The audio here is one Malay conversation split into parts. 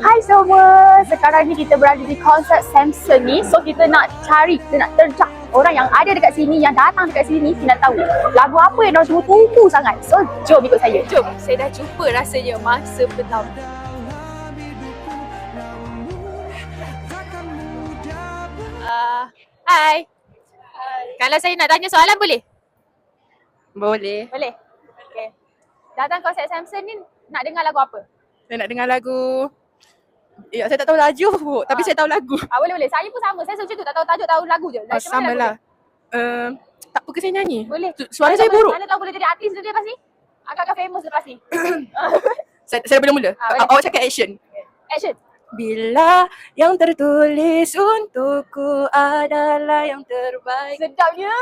Hai semua, sekarang ni kita berada di konsert Samson ni. So kita nak cari, kita nak terjak orang yang ada dekat sini, yang datang dekat sini. Kita nak tahu lagu apa yang diorang tunggu sangat. So jom ikut saya. Jom, saya dah jumpa rasanya masa pertama. Hai. Kalau saya nak tanya soalan boleh? Boleh. Boleh? Okay. Datang konsert Samson ni nak dengar lagu apa? Saya nak dengar lagu. Ya, saya tak tahu laju, tapi saya tahu lagu. Boleh. Saya pun sama. Saya macam tu, tak tahu tajuk, tahu lagu je. Macam mana Sama lagu lah. dia? Tak apa ke saya nyanyi? Boleh. Suara saya buruk. Mana tahu boleh jadi artis lepas ni? Agak-agak famous lepas ni. Saya boleh mula. Boleh. Awak cakap action. Action. Bila yang tertulis untukku adalah yang terbaik. Sedapnya.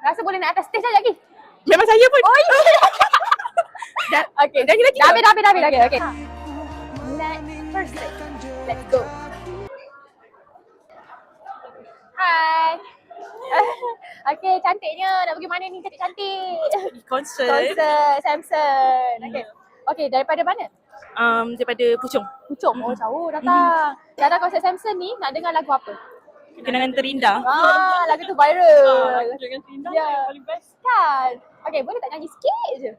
Rasa boleh naik atas stage lagi. Memang saya pun. Oh ya. Okay. Nyanyi lagi Dah tak? habis. Okay. Next person. Let's go. Hai. Okay, cantiknya. Nak pergi mana ni cantik-cantik? Konsert. Samson. Okay, daripada mana? Daripada Puchong. Puchong. Oh, jauh datang. Datang konsert Samson ni nak dengar lagu apa? Kenangan terindah. Lagu tu viral. Kenangan terindah Ya. paling best. Kan? Okay, boleh tak nyanyi sikit je?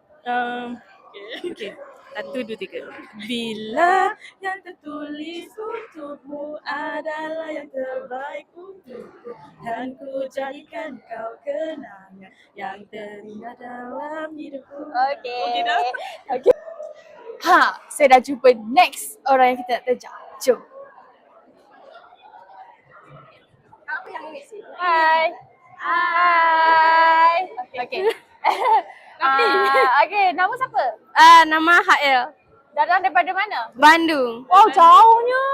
Okay. 1, 2, 3. Bila yang tertulis untukmu adalah yang terbaik untukku, dan ku jadikan kau kenangan yang terindah dalam hidupku. Okay. dah. Okay. Saya dah jumpa next orang yang kita nak terjak. Jom. Hai. Okay. Okay, nama siapa? Nama Hael, Datang daripada mana? Bandung. Wow, jauhnya.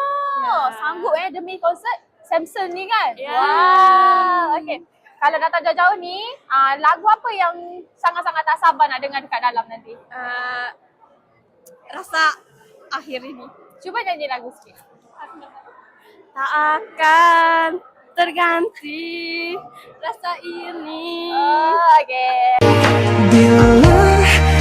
Sanggup demi konsert Samson ni kan? Ya. Wow. Okay. Kalau datang jauh-jauh ni, lagu apa yang sangat-sangat tak sabar nak dengar dekat dalam nanti? Rasa akhir ini Cuba nyanyi lagu sikit. tak akan terganti rasa ini. Okay. Bila